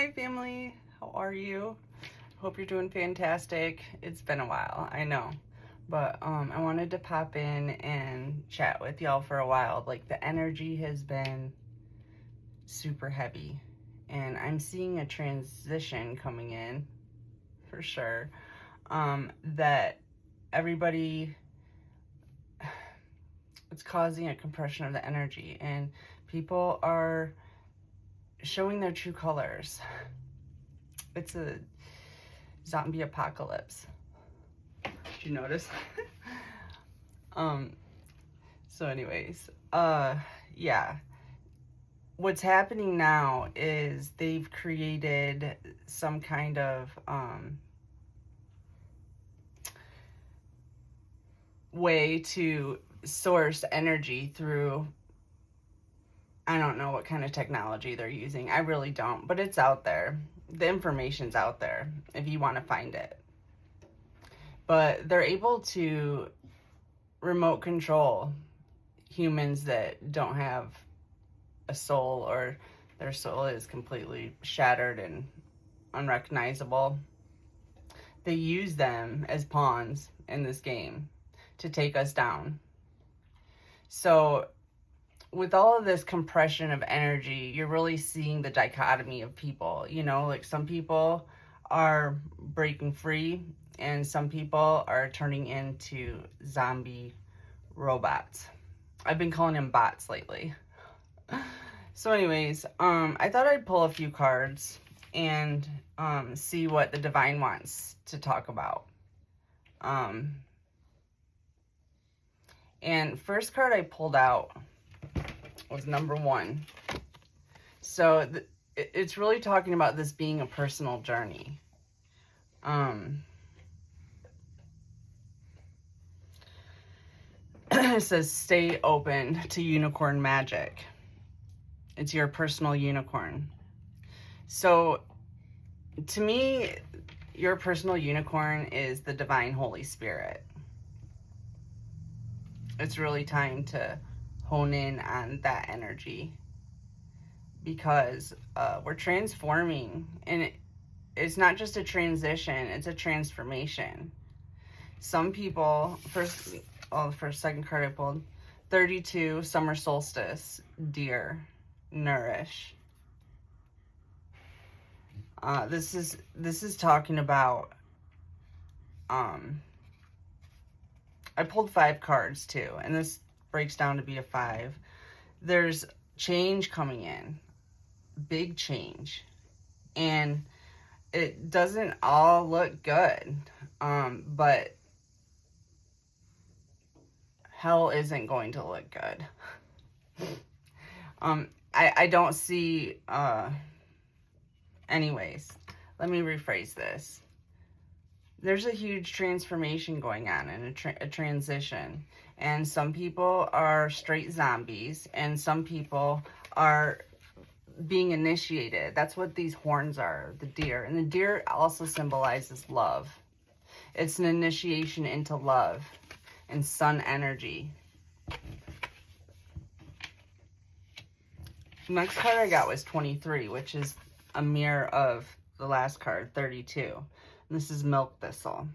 Hi family, how are you? Hope you're doing fantastic. It's been a while, I know. But I wanted to pop in and chat with y'all for a while. Like, the energy has been super heavy, and I'm seeing a transition coming in for sure. That everybody, it's causing a compression of the energy, and people are showing their true colors. It's a zombie apocalypse. Did you notice? So anyways, yeah. What's happening now is they've created some kind of way to source energy through, I don't know what kind of technology they're using. I really don't, but it's out there. The information's out there if you want to find it. But they're able to remote control humans that don't have a soul, or their soul is completely shattered and unrecognizable. They use them as pawns in this game to take us down. So with all of this compression of energy, you're really seeing the dichotomy of people. You know, like, some people are breaking free and some people are turning into zombie robots. I've been calling them bots lately. So anyways, I thought I'd pull a few cards and see what the divine wants to talk about. And first card I pulled out was number 1. So it's really talking about this being a personal journey. It says stay open to unicorn magic. It's your personal unicorn. So to me, your personal unicorn is the divine Holy Spirit. It's really time to hone in on that energy, because we're transforming, and it's not just a transition, it's a transformation. Some people, second card I pulled, 32, summer solstice, deer, nourish. This is talking about, I pulled 5 cards too, and this breaks down to be a 5. There's change coming in, big change, and it doesn't all look good, but hell isn't going to look good. I don't see, anyways, let me rephrase this. There's a huge transformation going on, and a transition. And some people are straight zombies, and some people are being initiated. That's what these horns are, the deer. And the deer also symbolizes love. It's an initiation into love and sun energy. The next card I got was 23, which is a mirror of the last card, 32. And this is milk thistle.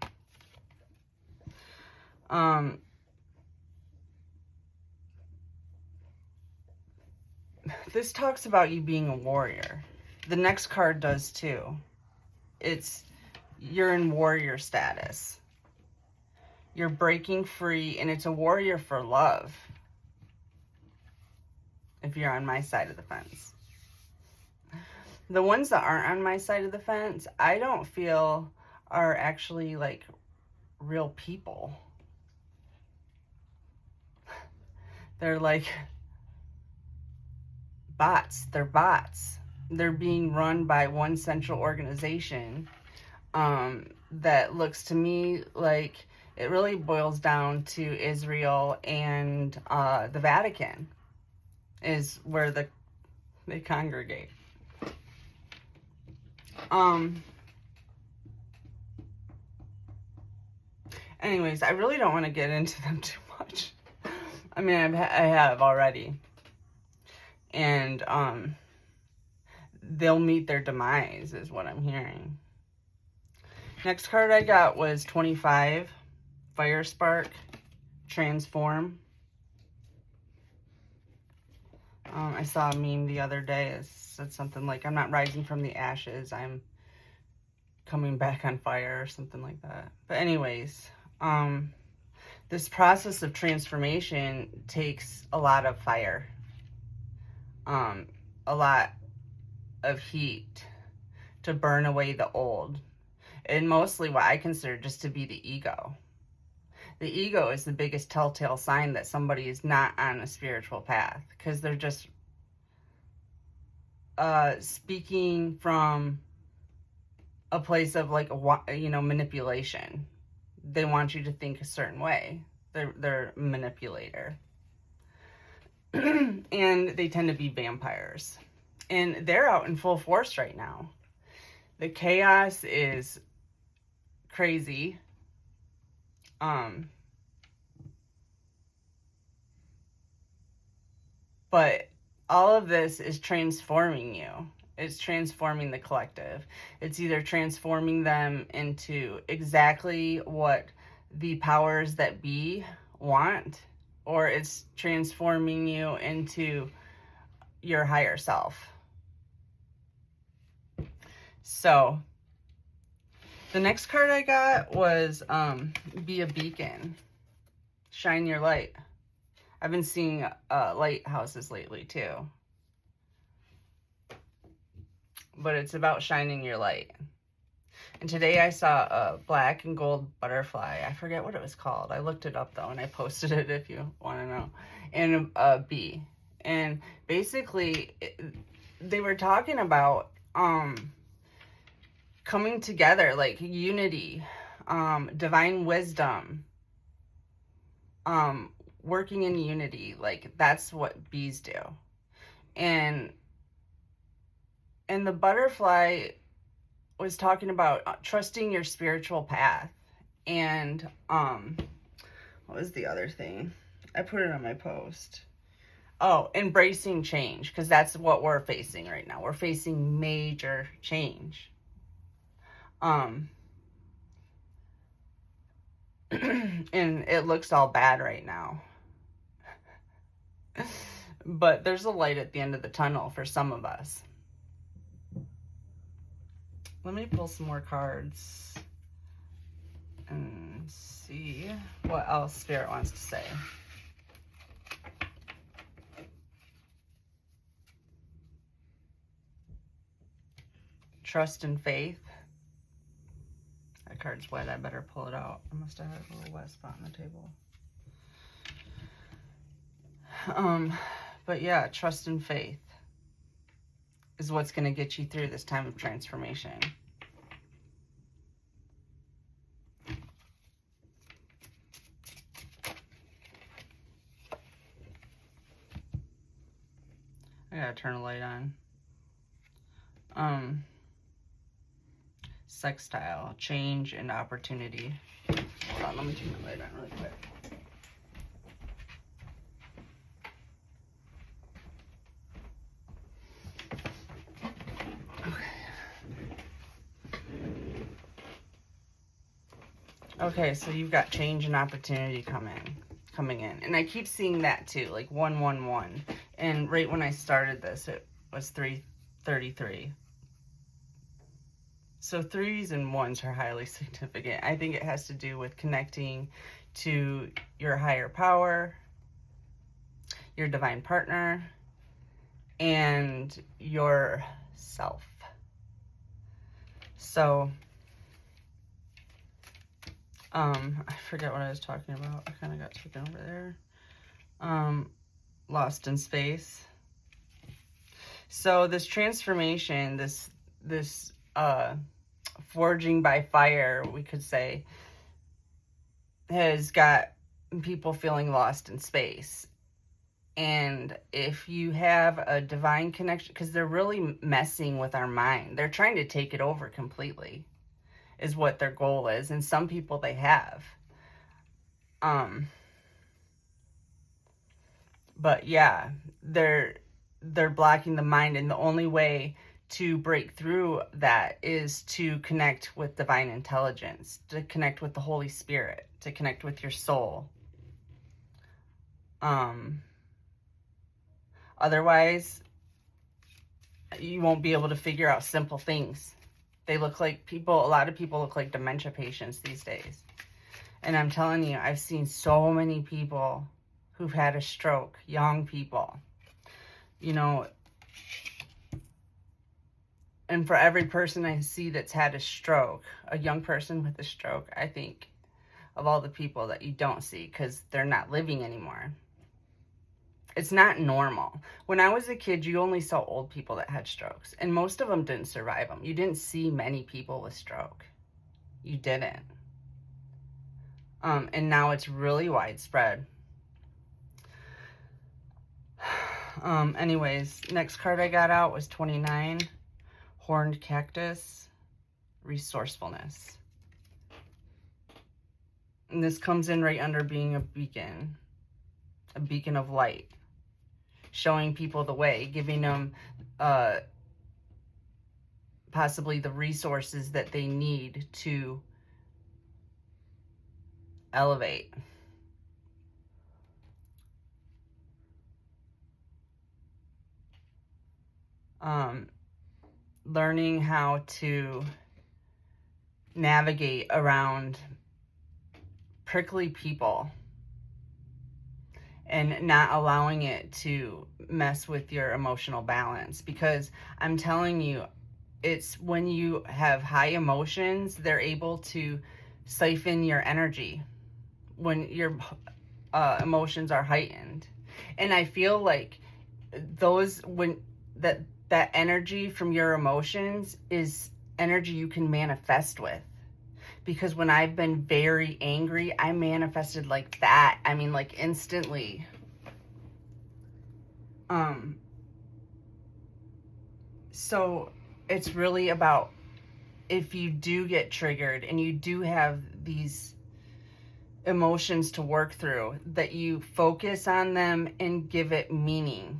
This talks about you being a warrior. The next card does too. You're in warrior status. You're breaking free, and it's a warrior for love, if you're on my side of the fence. The ones that aren't on my side of the fence, I don't feel are actually like real people. They're like bots. They're bots. They're being run by one central organization that looks to me like it really boils down to Israel and the Vatican is where they congregate. Anyways, I really don't want to get into them too much. I mean, I have already. And they'll meet their demise, is what I'm hearing. Next card I got was 25, Fire Spark, Transform. I saw a meme the other day. It said something like, I'm not rising from the ashes, I'm coming back on fire, or something like that. But anyways, this process of transformation takes a lot of fire, a lot of heat to burn away the old, and mostly what I consider just to be the ego. The ego is the biggest telltale sign that somebody is not on a spiritual path, because they're just speaking from a place of like manipulation. They want you to think a certain way. They're a manipulator. And they tend to be vampires. And they're out in full force right now. The chaos is crazy. But all of this is transforming you. It's transforming the collective. It's either transforming them into exactly what the powers that be want, or it's transforming you into your higher self. So the next card I got was Be a Beacon. Shine your light. I've been seeing lighthouses lately too. But it's about shining your light. And today I saw a black and gold butterfly. I forget what it was called. I looked it up though, and I posted it if you want to know. And a bee. And basically, they were talking about coming together, like unity, divine wisdom, working in unity. Like, that's what bees do. And the butterfly was talking about trusting your spiritual path. And what was the other thing? I put it on my post. Oh, embracing change, because that's what we're facing right now. We're facing major change. And it looks all bad right now. But there's a light at the end of the tunnel for some of us. Let me pull some more cards and see what else Spirit wants to say. Trust and faith. That card's wet. I better pull it out. I must have had a little wet spot on the table. But yeah, trust and faith is what's going to get you through this time of transformation. I gotta turn a light on. Sextile, change and opportunity. Hold on, let me turn the light on really quick. Okay, so you've got change and opportunity coming in. And I keep seeing that too, like 111. And right when I started this, it was 333. So 3s and 1s are highly significant. I think it has to do with connecting to your higher power, your divine partner, and yourself. So I forget what I was talking about. I kind of got taken over there. Lost in space. So this transformation, this forging by fire, we could say, has got people feeling lost in space. And if you have a divine connection, because they're really messing with our mind. They're trying to take it over completely, is what their goal is. And some people they have. But yeah, they're blocking the mind, and the only way to break through that is to connect with divine intelligence, to connect with the Holy Spirit, to connect with your soul. Otherwise, you won't be able to figure out simple things. They look like people, a lot of people look like dementia patients these days. And I'm telling you, I've seen so many people who've had a stroke, young people, you know. And for every person I see that's had a stroke, a young person with a stroke, I think of all the people that you don't see because they're not living anymore. It's not normal. When I was a kid, you only saw old people that had strokes, and most of them didn't survive them. You didn't see many people with stroke. You didn't. And now it's really widespread. Anyways, next card I got out was 29, Horned Cactus, Resourcefulness. And this comes in right under being a beacon of light, showing people the way, giving them possibly the resources that they need to elevate. Learning how to navigate around prickly people and not allowing it to mess with your emotional balance. Because I'm telling you, it's when you have high emotions, they're able to siphon your energy when your emotions are heightened. And I feel like that energy from your emotions is energy you can manifest with. Because when I've been very angry, I manifested like that. I mean, like instantly. So it's really about, if you do get triggered and you do have these emotions to work through, that you focus on them and give it meaning.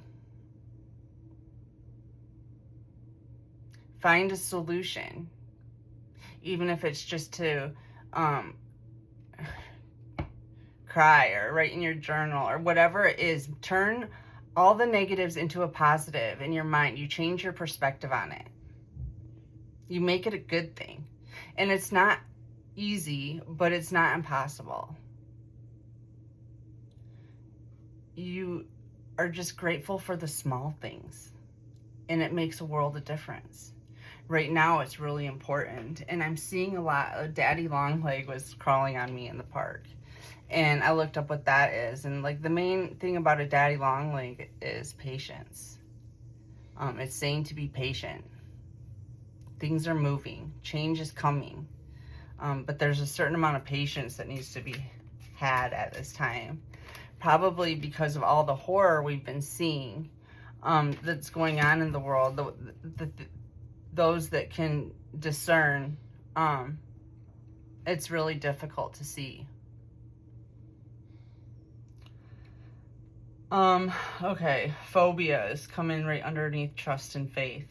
Find a solution, even if it's just to cry or write in your journal or whatever it is. Turn all the negatives into a positive in your mind. You change your perspective on it. You make it a good thing. And it's not easy, but it's not impossible. You are just grateful for the small things, and it makes a world of difference. Right now, it's really important. And I'm seeing a lot. Daddy Longleg was crawling on me in the park. And I looked up what that is. And like the main thing about a daddy longleg is patience. It's saying to be patient. Things are moving. Change is coming. But there's a certain amount of patience that needs to be had at this time. Probably because of all the horror we've been seeing that's going on in the world. Those that can discern, it's really difficult to see. Okay, phobias come in right underneath trust and faith.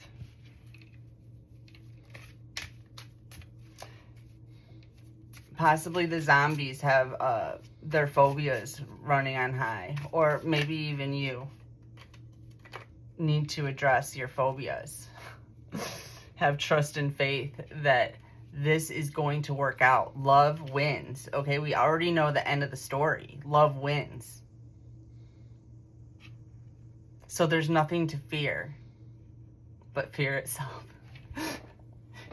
Possibly the zombies have their phobias running on high, or maybe even you need to address your phobias. Have trust and faith that this is going to work out. Love wins. Okay, we already know the end of the story. Love wins. So there's nothing to fear but fear itself. You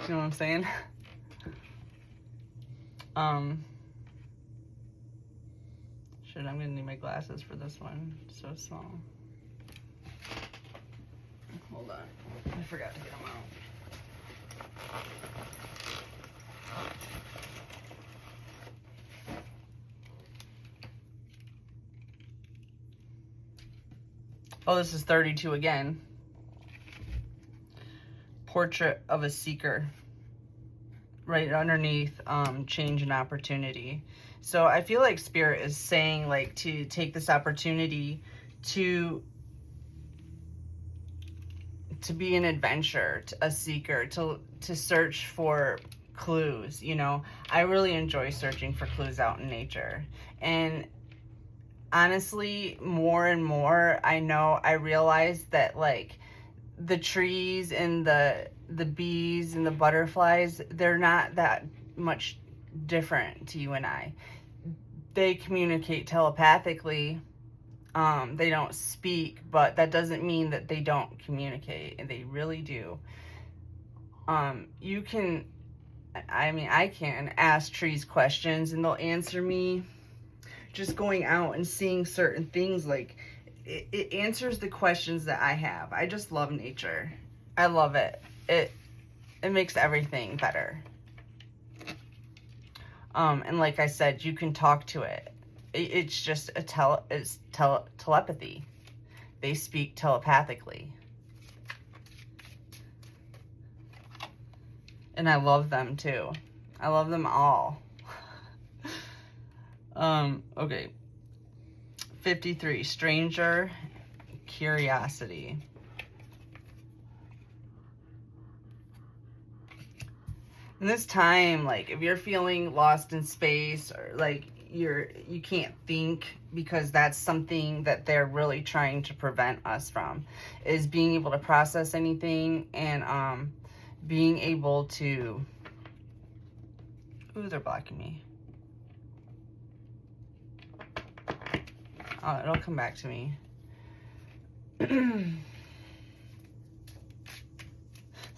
know what I'm saying? Shit, I'm gonna need my glasses for this one. It's so small. Hold on. I forgot to get them out. Oh, this is 32 again. Portrait of a Seeker. Right underneath change and opportunity. So I feel like Spirit is saying like to take this opportunity to to be an adventurer, a seeker, to search for clues. You know, I really enjoy searching for clues out in nature. And honestly, more and more, I realize that, like, the trees and the bees and the butterflies, they're not that much different to you and I. They communicate telepathically. They don't speak, but that doesn't mean that they don't communicate, and they really do. I can ask trees questions and they'll answer me. Just going out and seeing certain things, like, it answers the questions that I have. I just love nature. I love it. It makes everything better. And like I said, you can talk to it. It's just telepathy. They speak telepathically. And I love them too. I love them all. Okay. 53, stranger curiosity. In this time, like, if you're feeling lost in space, or like you can't think, because that's something that they're really trying to prevent us from, is being able to process anything, and being able to... Ooh, they're blocking me. Oh, it'll come back to me.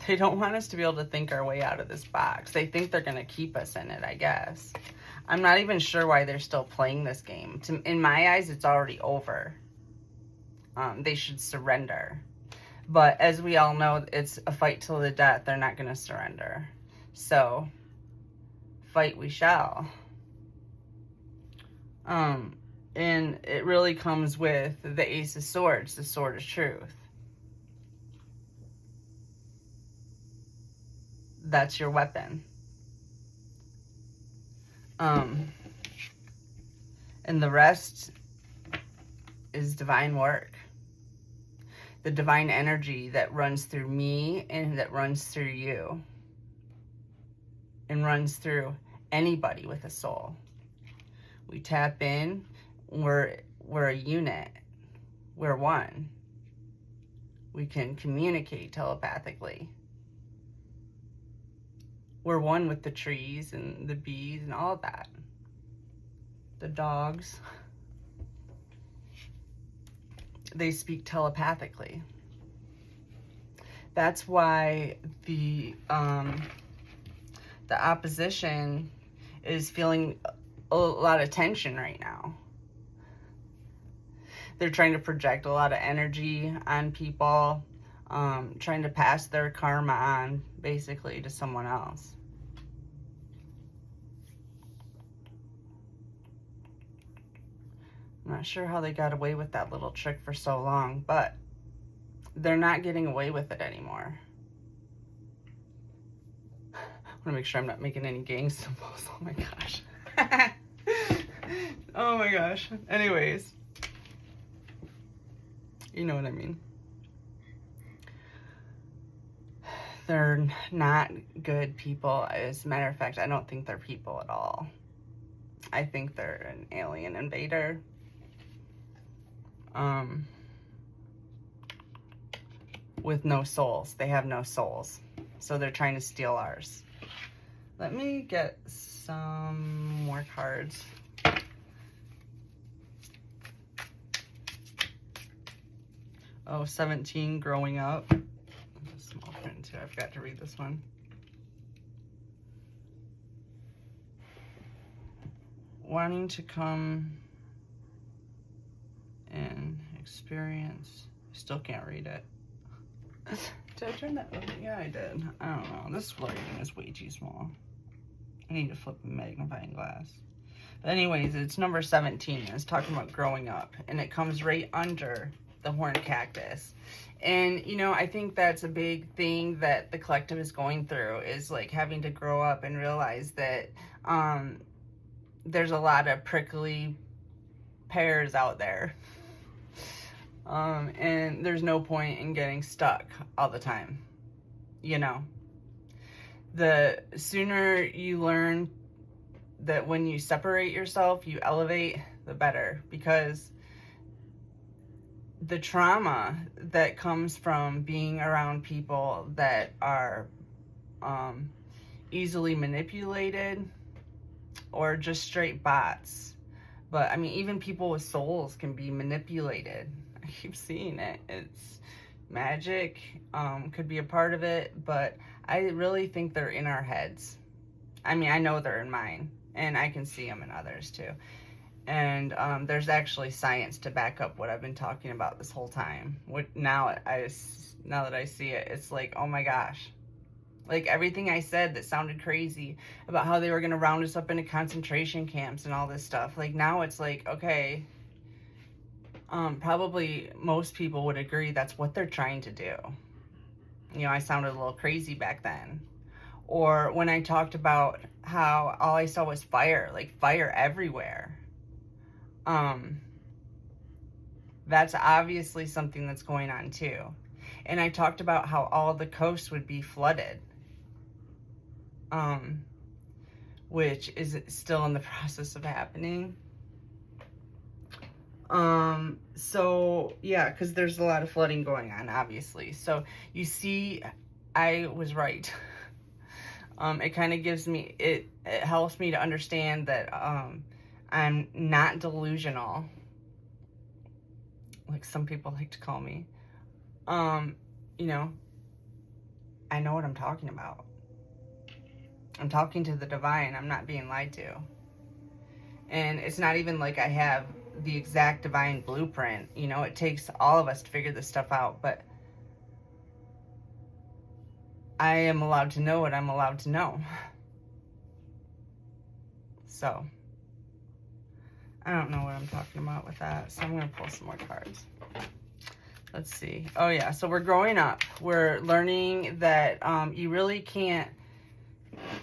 They don't want us to be able to think our way out of this box. They think they're going to keep us in it, I guess. I'm not even sure why they're still playing this game. In my eyes, it's already over. They should surrender. But as we all know, it's a fight till the death. They're not going to surrender. So, fight we shall. And it really comes with the Ace of Swords, the Sword of Truth. That's your weapon. And the rest is divine work. The divine energy that runs through me and that runs through you. And runs through anybody with a soul. We tap in. We're a unit. We're one. We can communicate telepathically. We're one with the trees and the bees and all of that. The dogs. They speak telepathically. That's why the opposition is feeling a lot of tension right now. They're trying to project a lot of energy on people, trying to pass their karma on, basically, to someone else. I'm not sure how they got away with that little trick for so long, but they're not getting away with it anymore. I want to make sure I'm not making any gang symbols. Oh my gosh. Oh my gosh. Anyways. You know what I mean. They're not good people. As a matter of fact, I don't think they're people at all. I think they're an alien invader. With no souls. They have no souls. So they're trying to steal ours. Let me get some more cards. Oh, 17, growing up. Small print too. I forgot to read this one. Wanting to come and experience. I still can't read it. Did I turn that over? Yeah, I did. I don't know. This writing is way too small. I need to flip a magnifying glass. But anyways, it's number 17. It's talking about growing up. And it comes right under the horned cactus. And, you know, I think that's a big thing that the collective is going through, is like having to grow up and realize that there's a lot of prickly pears out there. And there's no point in getting stuck all the time. You know, the sooner you learn that when you separate yourself, you elevate, the better, because the trauma that comes from being around people that are easily manipulated or just straight bots. But I mean, even people with souls can be manipulated. I keep seeing it. It's magic, could be a part of it, but I really think they're in our heads. I mean, I know they're in mine, and I can see them in others too. And there's actually science to back up what I've been talking about this whole time. Now that I see it, it's like, oh my gosh. Like everything I said that sounded crazy about how they were going to round us up into concentration camps and all this stuff. Like now it's like, okay, probably most people would agree that's what they're trying to do. You know, I sounded a little crazy back then. Or when I talked about how all I saw was fire, like fire everywhere. That's obviously something that's going on too. And I talked about how all the coasts would be flooded. Which is still in the process of happening. So yeah, because there's a lot of flooding going on, obviously. So you see, I was right. It kind of gives me, it helps me to understand that I'm not delusional, like some people like to call me. You know, I know what I'm talking about. I'm talking to the divine. I'm not being lied to. And it's not even like I have the exact divine blueprint. You know, it takes all of us to figure this stuff out. But I am allowed to know what I'm allowed to know. So, I don't know what I'm talking about with that. So I'm going to pull some more cards. Let's see. Oh yeah, so we're growing up. We're learning that you really can't,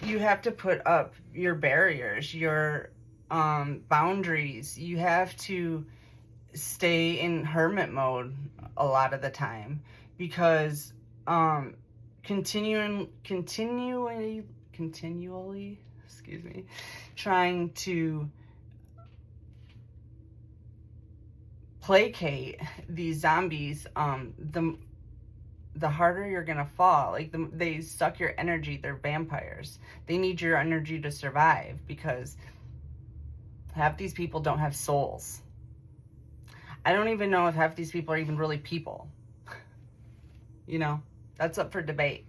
you have to put up your barriers, your boundaries. You have to stay in hermit mode a lot of the time, because continually, excuse me, trying to placate these zombies, the harder you're gonna fall. Like they suck your energy. They're vampires. They need your energy to survive, because half these people don't have souls. I don't even know if half these people are even really people. You know, that's up for debate.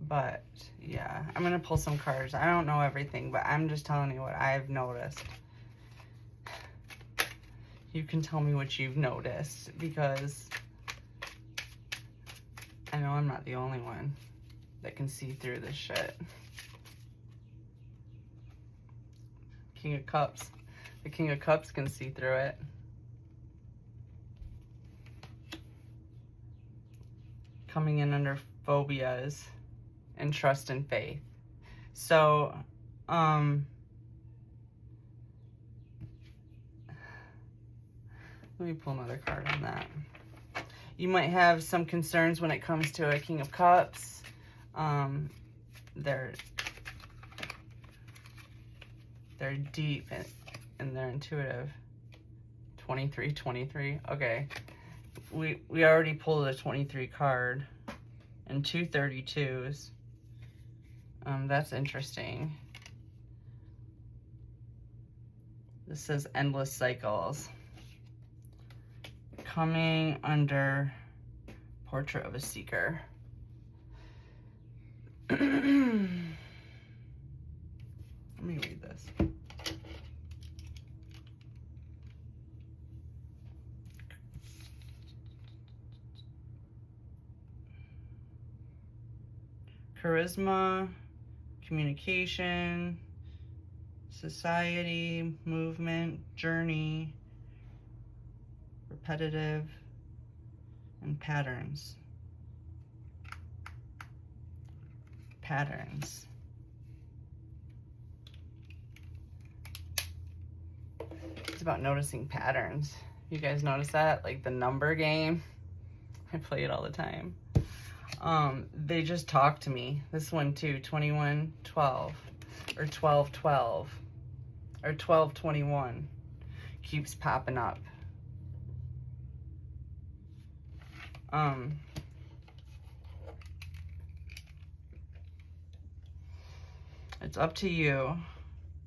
But yeah, I'm gonna pull some cards. I don't know everything, but I'm just telling you what I've noticed. You can tell me what you've noticed, because I know I'm not the only one that can see through this shit. King of Cups. The King of Cups can see through it. Coming in under phobias and trust and faith. So, let me pull another card on that. You might have some concerns when it comes to a King of Cups. They're deep and they're intuitive. 23. Okay. We already pulled a 23 card and 2 32s. That's interesting. This says endless cycles. Coming under Portrait of a Seeker. Let me read this. Charisma, communication, society, movement, journey, repetitive, and patterns. Patterns. about noticing patterns. You guys notice that? Like the number game? I play it all the time. They just talk to me. This one too, 2112 or 1212 or 1221 keeps popping up. It's up to you.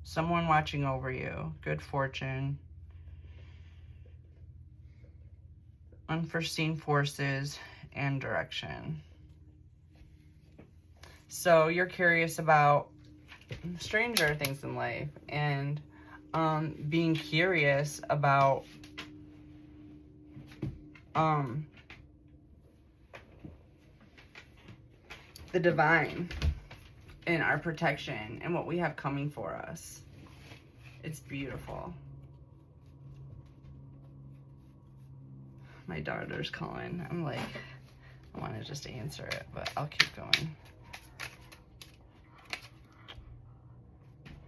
Someone watching over you. Good fortune. Unforeseen forces and direction. So you're curious about stranger things in life and being curious about the divine and our protection and what we have coming for us. It's beautiful. My daughter's calling. I'm like, I want to just answer it, but I'll keep going.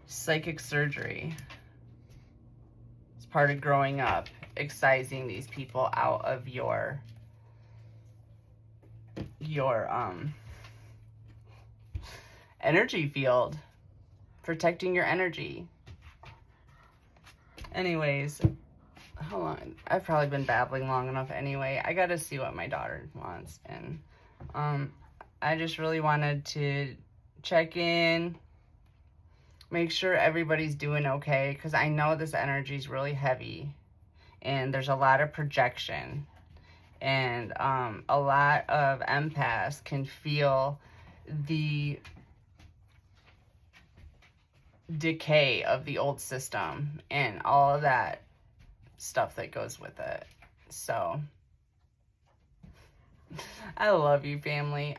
Psychic surgery. It's part of growing up, excising these people out of your energy field, protecting your energy. Anyways, hold on. I've probably been babbling long enough anyway. I gotta see what my daughter wants, and I just really wanted to check in, make sure everybody's doing okay, because I know this energy is really heavy and there's a lot of projection, and a lot of empaths can feel the decay of the old system and all of that stuff that goes with it. So I love you, family.